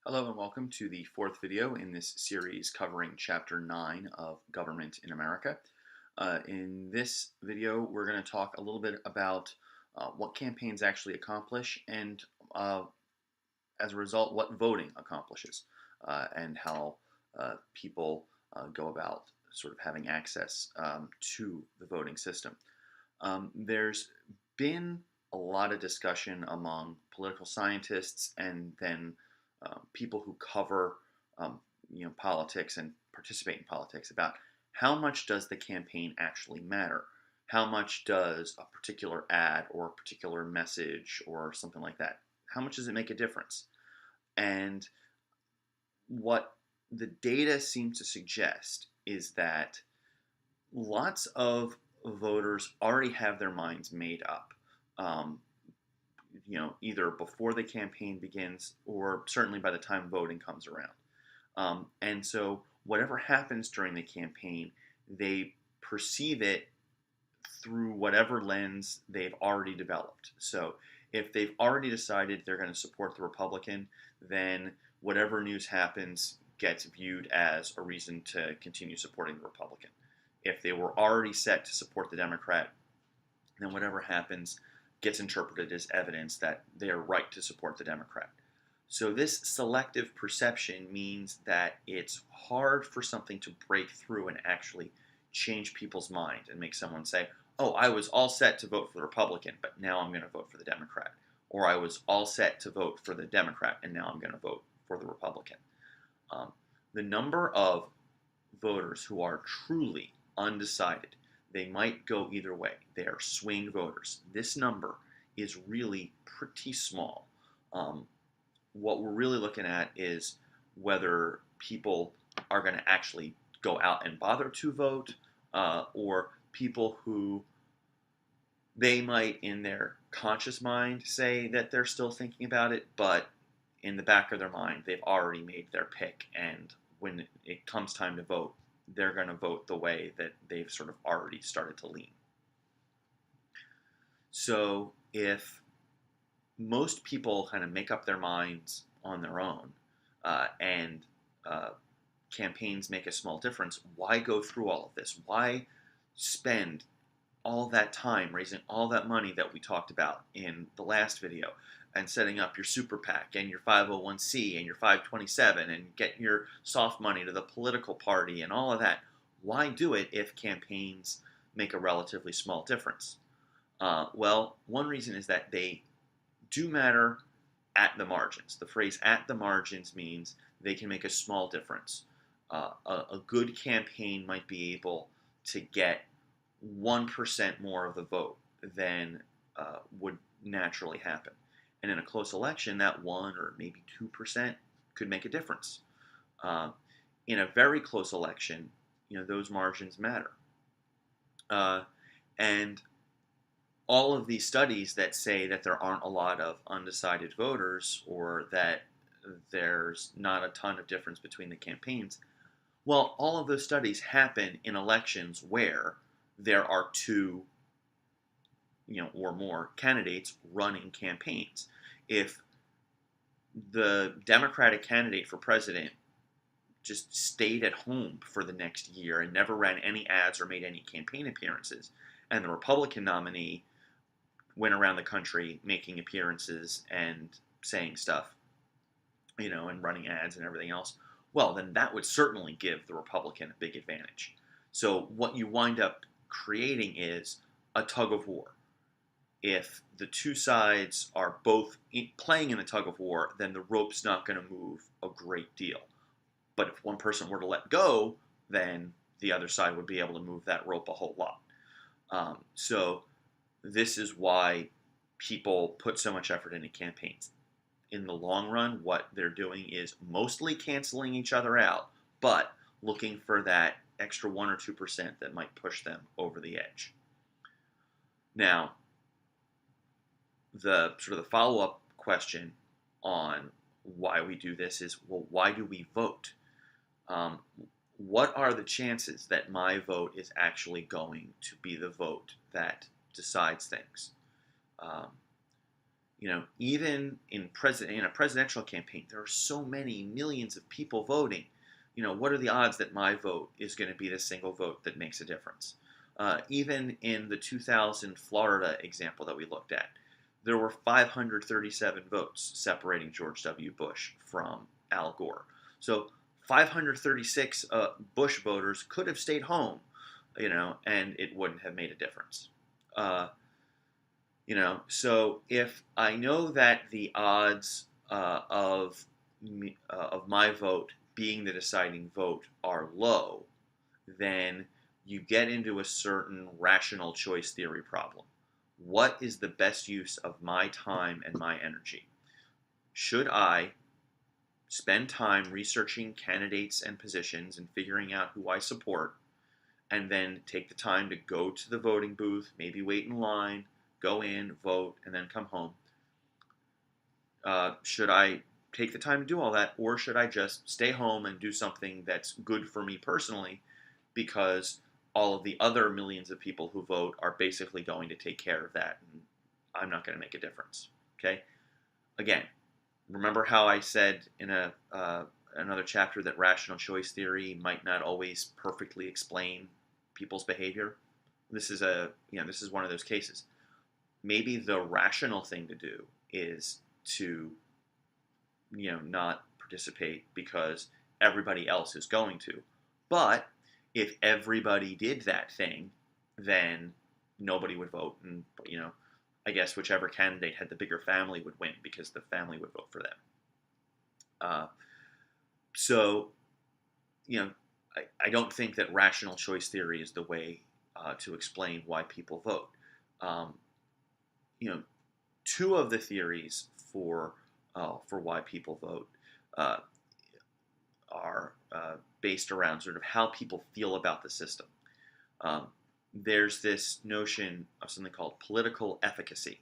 Hello and welcome to the fourth video in this series covering Chapter 9 of Government in America. In this video, we're going to talk a little bit about what campaigns actually accomplish and, as a result, what voting accomplishes and how people go about sort of having access to the voting system. There's been a lot of discussion among political scientists and then people who cover politics and participate in politics about how much does the campaign actually matter? How much does a particular ad or a particular message or something like that, how much does it make a difference? And what the data seems to suggest is that lots of voters already have their minds made up. Um, either before the campaign begins or certainly by the time voting comes around. And so whatever happens during the campaign, they perceive it through whatever lens they've already developed. So if they've already decided they're going to support the Republican, then whatever news happens gets viewed as a reason to continue supporting the Republican. If they were already set to support the Democrat, then whatever happens gets interpreted as evidence that they are right to support the Democrat. So this selective perception means that it's hard for something to break through and actually change people's mind and make someone say, oh, I was all set to vote for the Republican, but now I'm going to vote for the Democrat. Or I was all set to vote for the Democrat, and now I'm going to vote for the Republican. The number of voters who are truly undecided, they might go either way. They are swing voters. This number is really pretty small. What we're really looking at is whether people are going to actually go out and bother to vote, or people who they might in their conscious mind say that they're still thinking about it, but in the back of their mind, they've already made their pick, and when it comes time to vote, they're going to vote the way that they've sort of already started to lean. So if most people kind of make up their minds on their own and campaigns make a small difference, why go through all of this? Why spend all that time raising all that money that we talked about in the last video and setting up your super PAC and your 501c and your 527 and getting your soft money to the political party and all of that? Why do it if campaigns make a relatively small difference? Well, one reason is that they do matter at the margins. The phrase at the margins means they can make a small difference. A good campaign might be able to get 1% more of the vote than would naturally happen. And in a close election, that 1 or maybe 2% could make a difference. In a very close election, those margins matter. And all of these studies that say that there aren't a lot of undecided voters or that there's not a ton of difference between the campaigns, well, all of those studies happen in elections where there are two, or more candidates running campaigns. If the Democratic candidate for president just stayed at home for the next year and never ran any ads or made any campaign appearances, and the Republican nominee went around the country making appearances and saying stuff, and running ads and everything else, well, then that would certainly give the Republican a big advantage. So what you wind up creating is a tug of war. If the two sides are both playing in the tug of war, then the rope's not going to move a great deal. But if one person were to let go, then the other side would be able to move that rope a whole lot. So this is why people put so much effort into campaigns. In the long run, what they're doing is mostly canceling each other out, but looking for that extra 1 or 2% that might push them over the edge. Now, the follow-up question on why we do this is, well, why do we vote? What are the chances that my vote is actually going to be the vote that decides things? Even in a presidential campaign, there are so many millions of people voting. What are the odds that my vote is going to be the single vote that makes a difference? Even in the 2000 Florida example that we looked at, there were 537 votes separating George W. Bush from Al Gore. So 536 Bush voters could have stayed home, and it wouldn't have made a difference. So if I know that the odds of my vote being the deciding vote are low, then you get into a certain rational choice theory problem. What is the best use of my time and my energy? Should I spend time researching candidates and positions and figuring out who I support, and then take the time to go to the voting booth, maybe wait in line, go in, vote, and then come home? Should I take the time to do all that, or should I just stay home and do something that's good for me personally, because all of the other millions of people who vote are basically going to take care of that, and I'm not going to make a difference? Okay? Again, remember how I said in another chapter that rational choice theory might not always perfectly explain people's behavior? This is one of those cases. Maybe the rational thing to do is to not participate because everybody else is going to. But if everybody did that thing, then nobody would vote, and I guess whichever candidate had the bigger family would win because the family would vote for them. So I don't think that rational choice theory is the way to explain why people vote. Two of the theories for why people vote are based around sort of how people feel about the system. There's this notion of something called political efficacy,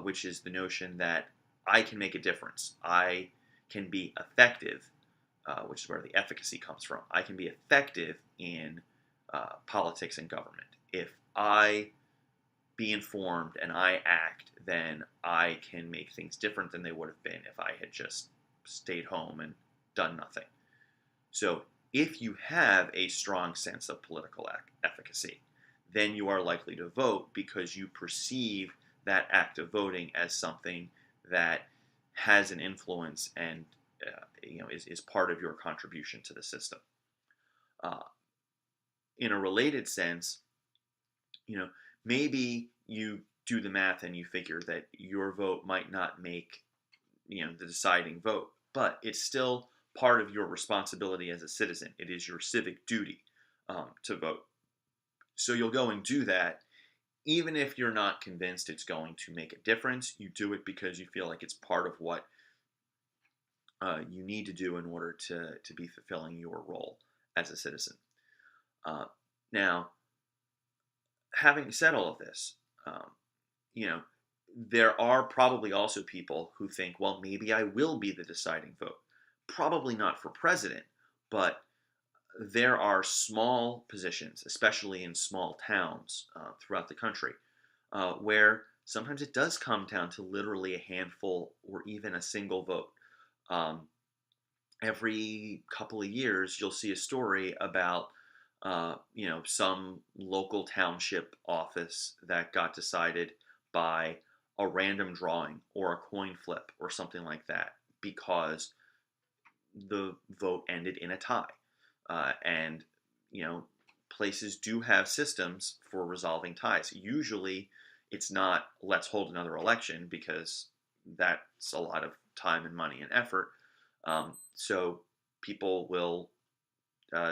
which is the notion that I can make a difference. I can be effective, which is where the efficacy comes from. I can be effective in politics and government. If I be informed and I act, then I can make things different than they would have been if I had just stayed home and done nothing. So if you have a strong sense of political efficacy, then you are likely to vote because you perceive that act of voting as something that has an influence and is part of your contribution to the system. In a related sense, maybe you do the math and you figure that your vote might not make the deciding vote, but it's still part of your responsibility as a citizen. It is your civic duty to vote. So you'll go and do that, even if you're not convinced it's going to make a difference. You do it because you feel like it's part of what you need to do in order to be fulfilling your role as a citizen. Now, having said all of this, there are probably also people who think, well, maybe I will be the deciding vote. Probably not for president, but there are small positions, especially in small towns throughout the country, where sometimes it does come down to literally a handful or even a single vote. Every couple of years, you'll see a story about some local township office that got decided by a random drawing or a coin flip or something like that because the vote ended in a tie. And places do have systems for resolving ties. Usually it's not let's hold another election because that's a lot of time and money and effort. So people will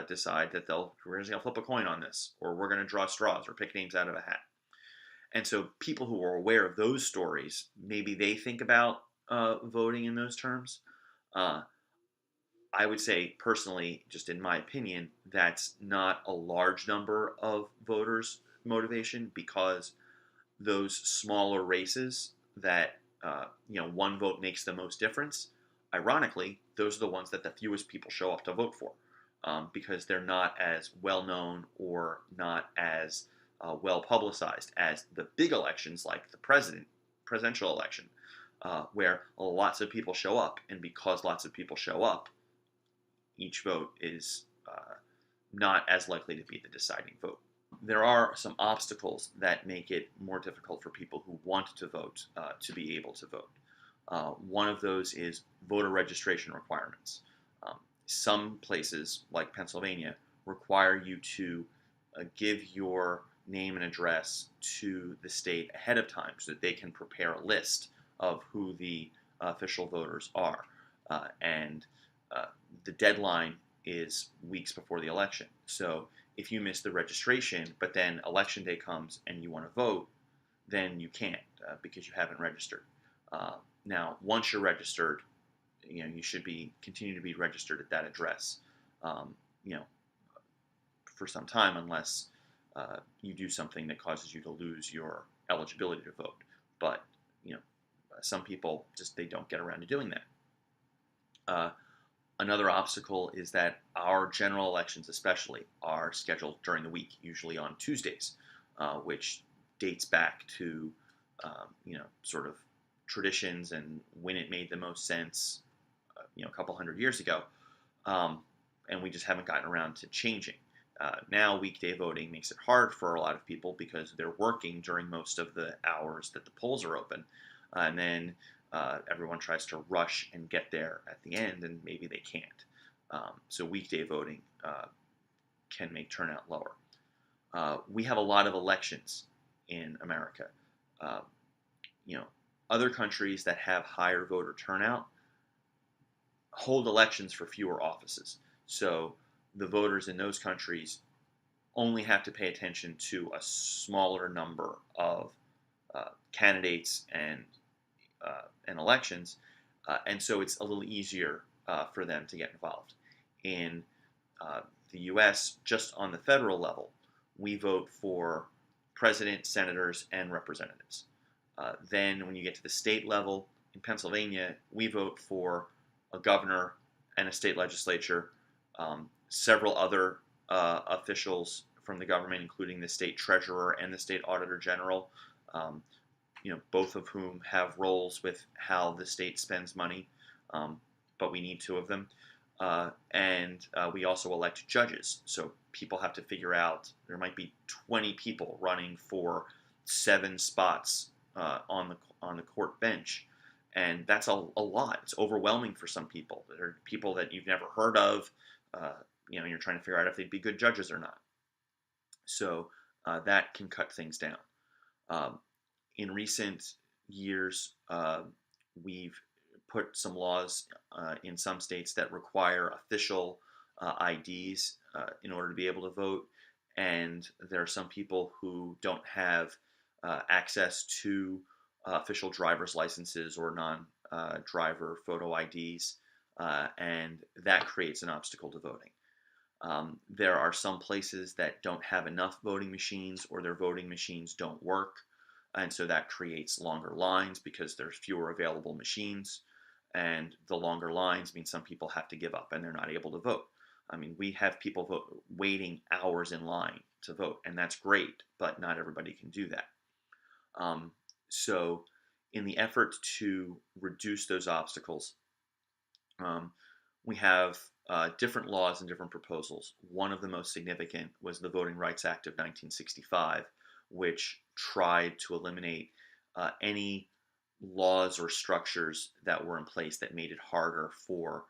decide that we're just going to flip a coin on this, or we're going to draw straws or pick names out of a hat. And so people who are aware of those stories, maybe they think about voting in those terms. I would say personally, just in my opinion, that's not a large number of voters' motivation, because those smaller races that one vote makes the most difference, ironically, those are the ones that the fewest people show up to vote for, because they're not as well known or not as well publicized as the big elections like the presidential election. where lots of people show up, and because lots of people show up, each vote is not as likely to be the deciding vote. There are some obstacles that make it more difficult for people who want to vote to be able to vote. One of those is voter registration requirements. Um, some places, like Pennsylvania, require you to give your name and address to the state ahead of time so that they can prepare a list of who the official voters are. And the deadline is weeks before the election. So if you miss the registration, but then election day comes and you want to vote, then you can't because you haven't registered. Now, once you're registered, you should continue to be registered at that address, you know, for some time, unless you do something that causes you to lose your eligibility to vote. But some people they don't get around to doing that. Another obstacle is that our general elections, especially, are scheduled during the week, usually on Tuesdays, which dates back to sort of traditions and when it made the most sense, a couple hundred years ago, and we just haven't gotten around to changing. Now, weekday voting makes it hard for a lot of people because they're working during most of the hours that the polls are open, and then everyone tries to rush and get there at the end, and maybe they can't. So weekday voting can make turnout lower. We have a lot of elections in America. Other countries that have higher voter turnout hold elections for fewer offices. So the voters in those countries only have to pay attention to a smaller number of candidates and elections, and so it's a little easier for them to get involved. In the U.S., just on the federal level, we vote for president, senators, and representatives. Then when you get to the state level, in Pennsylvania, we vote for a governor and a state legislature, several other officials from the government, including the state treasurer and the state auditor general, both of whom have roles with how the state spends money, but we need two of them. And we also elect judges. So people have to figure out, there might be 20 people running for 7 spots on the court bench. And that's a lot. It's overwhelming for some people. There are people that you've never heard of. You're trying to figure out if they'd be good judges or not. So that can cut things down. In recent years, we've put some laws in some states that require official IDs in order to be able to vote. And there are some people who don't have access to official driver's licenses or non-driver photo IDs, and that creates an obstacle to voting. There are some places that don't have enough voting machines, or their voting machines don't work, and so that creates longer lines because there's fewer available machines, and the longer lines mean some people have to give up and they're not able to vote. I mean, we have people waiting hours in line to vote, and that's great, but not everybody can do that. So in the effort to reduce those obstacles, we have different laws and different proposals. One of the most significant was the Voting Rights Act of 1965, which tried to eliminate any laws or structures that were in place that made it harder for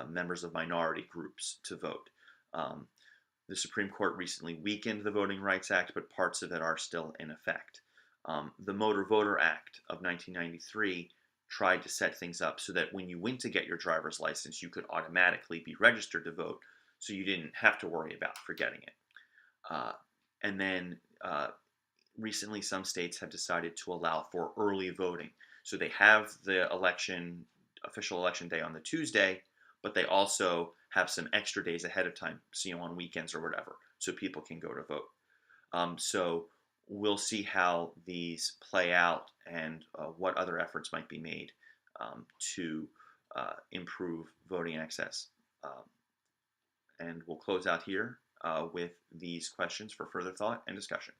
members of minority groups to vote. The Supreme Court recently weakened the Voting Rights Act, but parts of it are still in effect. The Motor Voter Act of 1993 tried to set things up so that when you went to get your driver's license, you could automatically be registered to vote, so you didn't have to worry about forgetting it. And then recently, some states have decided to allow for early voting. So they have the official election day on the Tuesday, but they also have some extra days ahead of time, on weekends or whatever, so people can go to vote. So we'll see how these play out and what other efforts might be made to improve voting access. And we'll close out here with these questions for further thought and discussion.